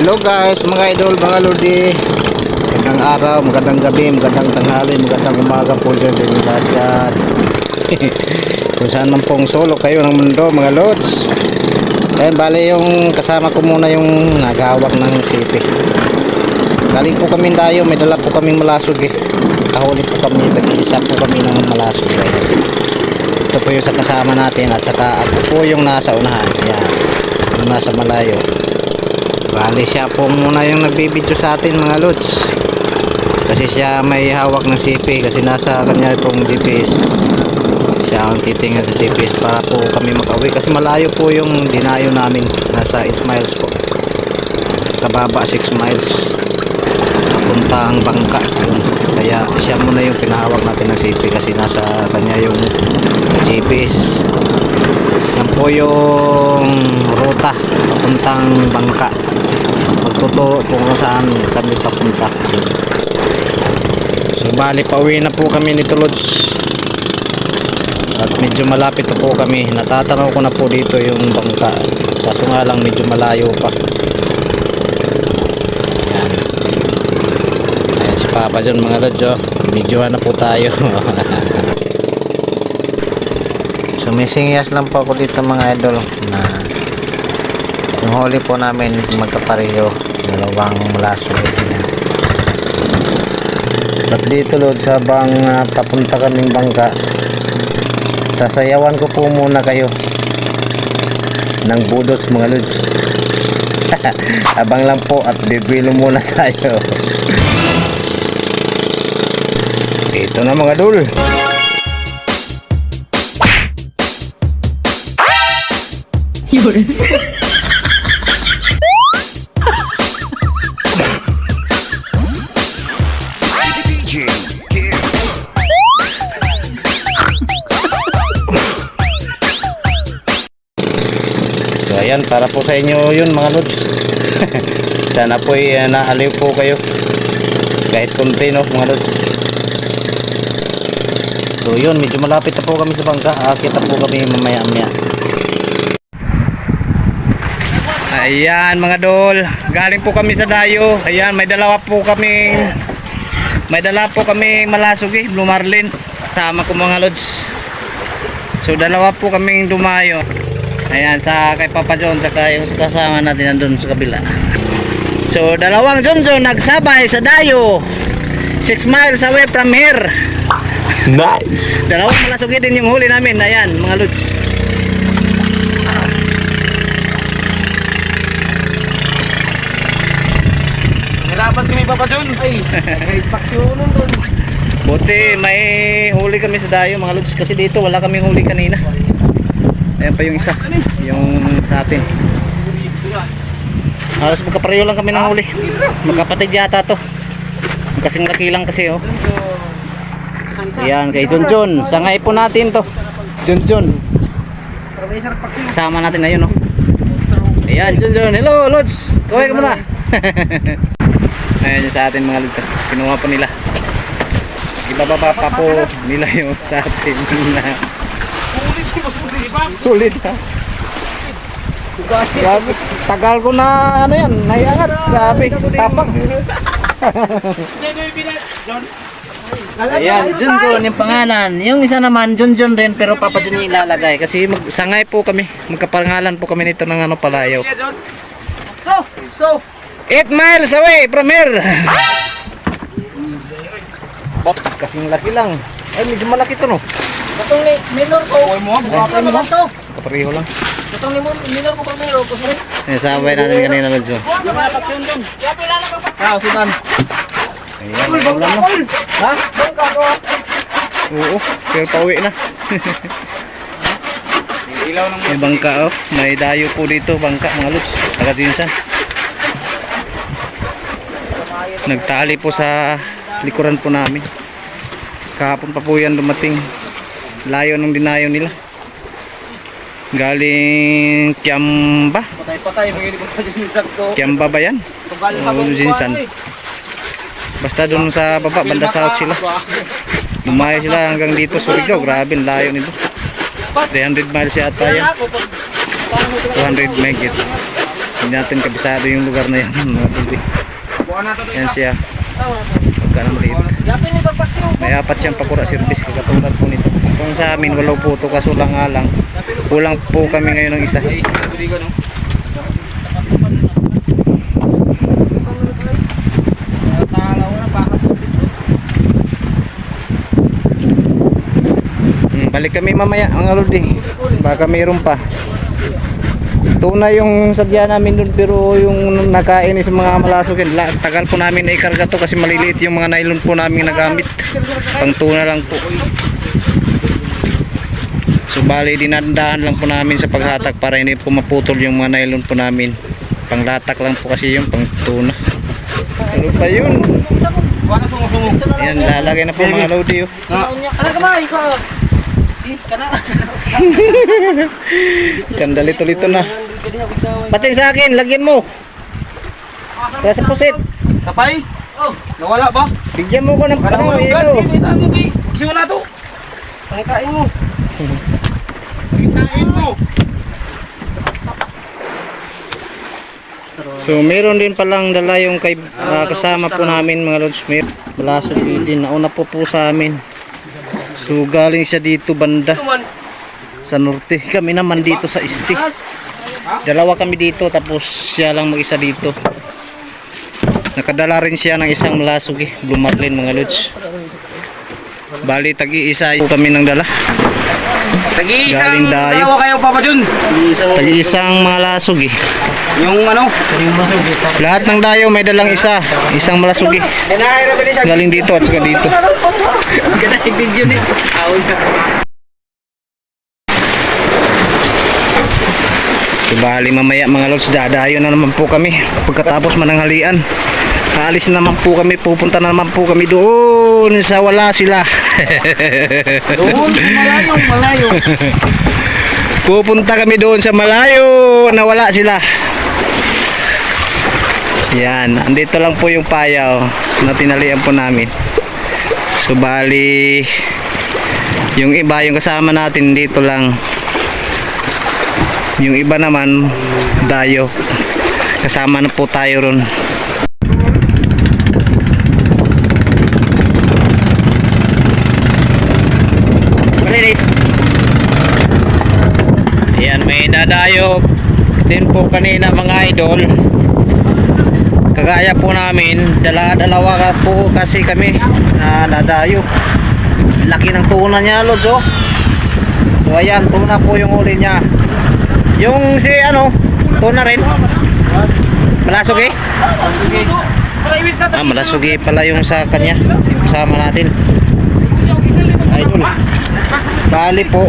Hello guys, mga idol, mga lodi. Magandang araw, magandang gabi, magandang tanghali, magandang umaga po dyan sa inyo lahat dyan. Kung saan man pong solo kayo ng mundo, mga lods. Kaya bali yung kasama ko muna yung naghawak ng sipi. Galing po kami dayo, may dala po kaming malasog eh. Kahuli po kami, nag-iisa po kami ng malasog. Ito po yung sa kasama natin at saka ako po yung nasa unahan. Yan, yung nasa malayo. Bali siya po muna yung nagbibideo sa atin mga lods, kasi siya may hawak ng CP, kasi nasa kanya itong GPS. Siya ang titingnan sa GPS para po kami makauwi, kasi malayo po yung dinayo namin, nasa 8 miles po, kababa 6 miles papuntang Bangka yun. Kaya siya muna yung pinahawak natin ng CP, kasi nasa kanya yung GPS. Yan po yung ruta papuntang Bangka, magtuturo kung saan kami papunta. So bali pauwi na po kami nito lods, at medyo malapit na po kami. Natatanaw ko na po dito yung Bangka, kaso nga lang medyo malayo pa. Yan, ayan si Papa dyan mga lods, oh. Videohan na po tayo. So may singyas lang po ako dito mga idol, na yung huli po namin magkapareho, dalawang malaso. At dito lods, habang papunta kaming Bangka, sasayawan ko po muna kayo ng budots mga lods. Abang lang po at bibilo muna tayo. Ito na mga dul. Yun. So ayan, para po sa inyo yun mga lods. Sana po naaliw po kayo kahit konti, no mga lods. So yun, medyo malapit na po kami sa Bangka. Kita po kami mamaya maya. Ayan mga dol, galing po kami sa dayo. Ayan, may dala po kami malasog eh, Blue Marlin. Tama ko mga lods. So dalawa po kaming dumayo. Ayan, sa kay Papa John, saka yung kasama natin nandun sa kabila. So dalawang John nagsabay sa dayo, 6 miles away from here. Nice. Dalawang malasog din yung huli namin. Ayan mga lods. Dapat kami Papa John. Ay, may paksyonon doon. Buti may huli kami sa dayo mga lods, kasi dito wala kaming huli kanina. Ayan pa yung isa, yung sa atin. Halos magkapareho lang kami ng huli. Magkapatid yata to, kasing laki lang kasi oh. Ayan kay Junjun, sangay po natin to. Junjun, sama natin ngayon oh. Ayan Junjun, hello lods, kaway ka muna. Ayan yung sa atin mga lods, kinuha pa nila. Ibababa pa po nila yung sa atin na sulit ha. Grabe, tagal ko na ano yan, naiangat. Grabe, tapang. Ayan, Junjun yung pangalan. Yung isa naman Junjun rin, pero Papa John yung ilalagay, kasi sangay po kami, magkapangalan po kami nito ng ano, palayaw. So 8 miles away from here. Kasing laki lang. Ay, medyo malaki to no. katong ni minor ko. Oy mo, buhaton mo to. Kapareho lang. Katong ni minor ko primero ko sir. Sabay natin kanina lods. Paksyon doon. Ya pila na pa. Ah, sudan. Ayan, ulam na. Ha? Bangka ko. Oo, pero pauwi na. Ilaw ng May Bangka oh. May dayo po dito, Bangka mga lods. Taga-Jinsan. Nagtali po sa likuran po namin. Kahapon pa po yan dumating. Layo ng dinayo nila. Galing Kiamba. patay-patay magili ko pa din sakto. Kiamba ba yan? O Jinsan. Basta doon sa baba, banda south sila. Lumayo sila hanggang dito Surigao. Grabe, layo nito. 300 miles yata yan. 200 megit. Hindi natin kabisado yung lugar na yan. Mga lodi. Buwan nato to Yan isa. siya. Pagka na maliit. Yapin ni pagpaksiw. May apat siyang pakura service katulad po nito. Kung sa amin wala po ito kaso lang nga lang. Kulang po kami ngayon ng isa. Ay, tubigan no. Balik kami mamaya mga lodi. Baka mayroon pa. Tuna yung sadya namin doon pero yung nakain is mga malasog yun. Tagal po namin na ikarga to kasi maliliit yung mga nylon po namin nagamit. Pang tuna lang po. So bali dinadaan lang po namin sa paghatak para hindi po maputol yung mga nylon po namin. Panglatak lang po kasi yung pang tuna. Ano pa yun? Buwan na sungusungog. Yan lalagay na po mga lodi. Oh. Ano ka ba? Ikaw. Kana. Kandalito-lito na. Patin sa akin, lagyan mo. Para sa pusit. Kapay? Oh, nawala ba? Bigyan mo ko ng Kana mo ano, lugar, ito. sinitan mo kay. Siwa na to. Pangitain mo. Pangitain mo. So meron din palang dala yung kay, kasama po namin mga lods. Malaso din. Nauna po sa amin. So galing siya dito banda sa norte. Kami naman dito sa este. Dalawa kami dito tapos siya lang mag-isa dito. Nakadala rin siya ng isang malasog Blue Marlin mga lods. Bali tag-iisa po kami ng dala. Tagi-isang Galing dayo. dalawa kayo Papa Jun. Tag-iisang malasog Yung ano? Lahat ng dayo may dalang isa. Isang malasog galing dito at saka dito. Ganda i-video ni. Bali mamaya mga lods dadayo na naman po kami pagkatapos mananghalian. Aalis na naman po kami, pupunta na naman po kami doon sa wala sila. Doon sa malayo. Pupunta kami doon sa malayo na wala sila. Yan, andito lang po yung payaw na tinalian po namin. So bali yung iba, yung kasama natin dito lang. Yung iba naman dayo. Kasama na po tayo ron. Malinis. Ayan, may dadayo din po kanina mga idol. Kagaya po namin, dalawa po kasi kami na dadayo. Laki ng tuna niya, Lods, oh. So ayan, tuna po yung huli niya. Yung si ano, tuna rin. Malasog malasog pala yung sa kanya, yung kasama natin. Idol. Bali po,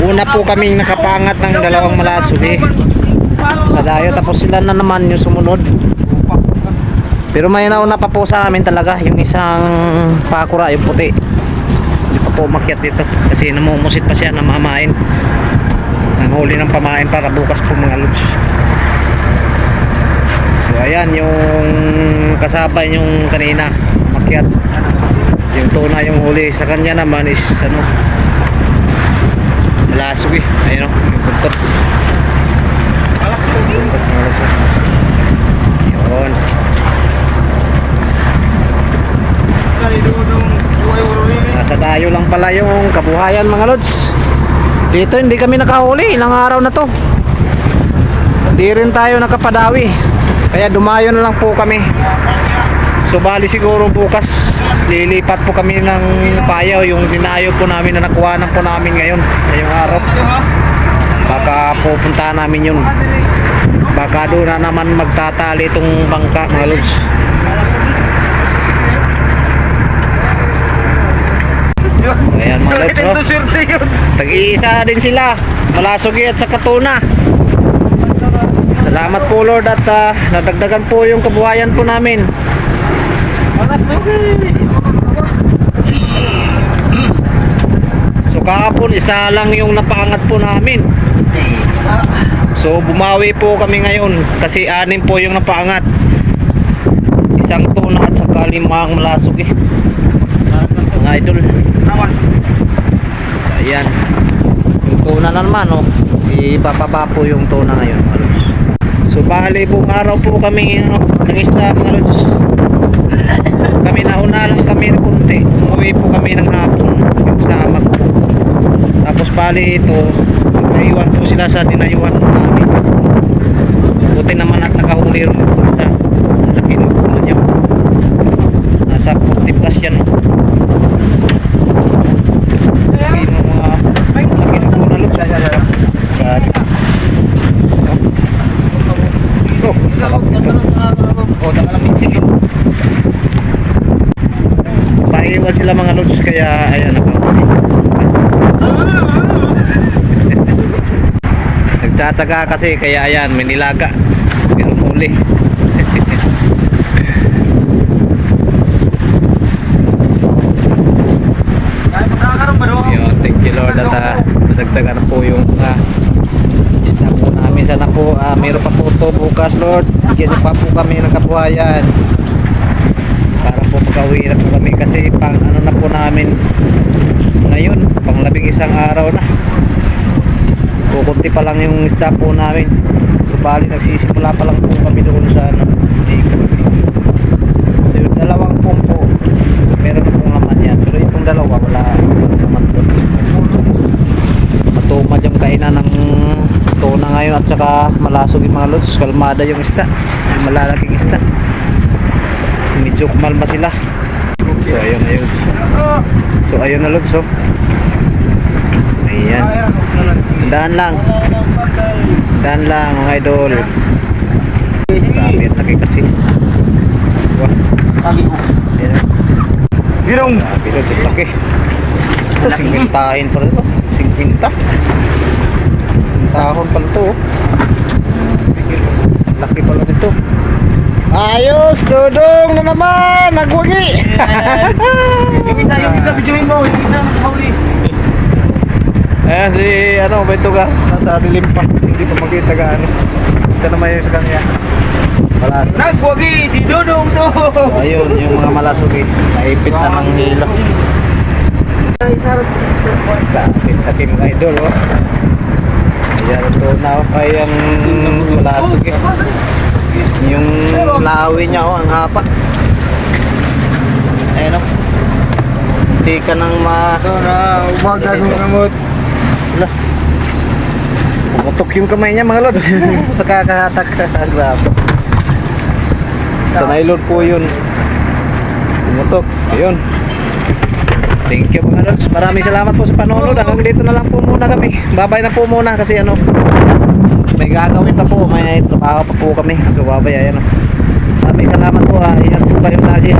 una po kaming nakapangat ng dalawang malasog sa dayo, tapos sila na naman yung sumunod. Pero may nauna pa po sa amin talaga yung isang pakura, yung puti. Hindi pa po umakyat dito kasi namumusit pa siya, namamain. Ang huli ng pamain para bukas po mga lods. So ayan yung kasabay yung kanina umakyat. Yung tuna yung huli sa kanya naman is ano, malasog ayun o, yung buntot. Buntot mga lods. Yun. Nasa dayo lang pala yung kabuhayan mga lods. Dito hindi kami nakahuli, ilang araw na to. Hindi rin tayo nakapadawi. Kaya dumayo na lang po kami. So bali siguro bukas lilipat po kami ng payaw, yung dinayo po namin na nakuhanan po namin ngayong araw. Baka pupunta namin yun. Baka doon na naman magtatali itong bangka mga lods. So, ayan mga lods, no? Tag-iisa din sila, malasugi at saka tuna. Salamat po Lord at nadagdagan po yung kabuhayan po namin. So kahapon isa lang yung napangat po namin. So bumawi po kami ngayon kasi 6 po yung napangat. Isang tuna at saka 5 malasugi. Mga idol. So ayan, yung tuna na naman, oh. Ibababa po yung tuna ngayon. So bali buong araw po kami nag-isda mga lods. Kami nauna lang kami ng konti. Umuwi po kami ng hapon yung sama ko. Tapos bali ito, naiwan po sila sa tinayuan namin. Buti naman at nakahuli rin ito isa. Laki ng puno niya. Nasa 40 plus yan. Laki ng mga laki ng puno lods. God. Oh, sarap ito. Oh, tama lang minsan. Paiwan sila mga lods kaya ayan nakahuli. Nagtsatsaga kasi kaya ayan may nilaga. Pero huli. Kaya magkakaroon ba doon? Yun, thank you Lord at nadagdagan na po yung mga isda po namin. Sana po mayroon pa po ito bukas Lord. Bigyan niyo pa po kami ng kabuhayan para po makauwi na po kami kasi pang ano na po namin ngayon, pang 11 araw na. Kukunti pa lang yung isda po namin. So bali nagsisimula pa lang po kami doon sa ano, so yung dalawang pumpo meron na pong laman yan, pero itong dalawa wala naman doon. Matumad yung kainan ng tuna ngayon at saka malasog yung mga lods. Kalmada yung isda, yung malalaking isda, medyo kumalma sila. So ayun na yun. So ayun na lods. So ayan, daan lang mga idol. Grabe ang laki kasi. Wah, ayan. Birong! Grabe doon sa laki. Sa 50-ahin pala ito. 50. Tahon pala ito. Oh. Laki pala nito. Ayos, Dudong na naman. Nagwagi. Yung isa, videoin mo. Yung isa, nakahuli. Ayan si ano, may tuga. Nasa dilim pa. Hindi pa makita ka ano. Ito naman yung sa kanya. Malasog. Nagwagi si Dodong to! So, ayun, yung mga malasog eh. Naipit na ng hilo. Kapit natin mga idol oh. Ayan ito na oh. Kayang malasog eh. Yung lawi niya oh, ang hapa. Ayan oh. Hindi ka nang Umaga ng gamot. Wala. Pumutok yung kamay niya mga lods. Sa kakahatak. Grabe. Sa nylon po yun. Pumutok. Ayun. Thank you mga lods. Maraming salamat po sa panonood. Hanggang dito na lang po muna kami. Babay na po muna kasi ano, may gagawin pa po. May trabaho pa po kami. So babay ayan o. Maraming salamat po. Ingat po kayo lagi.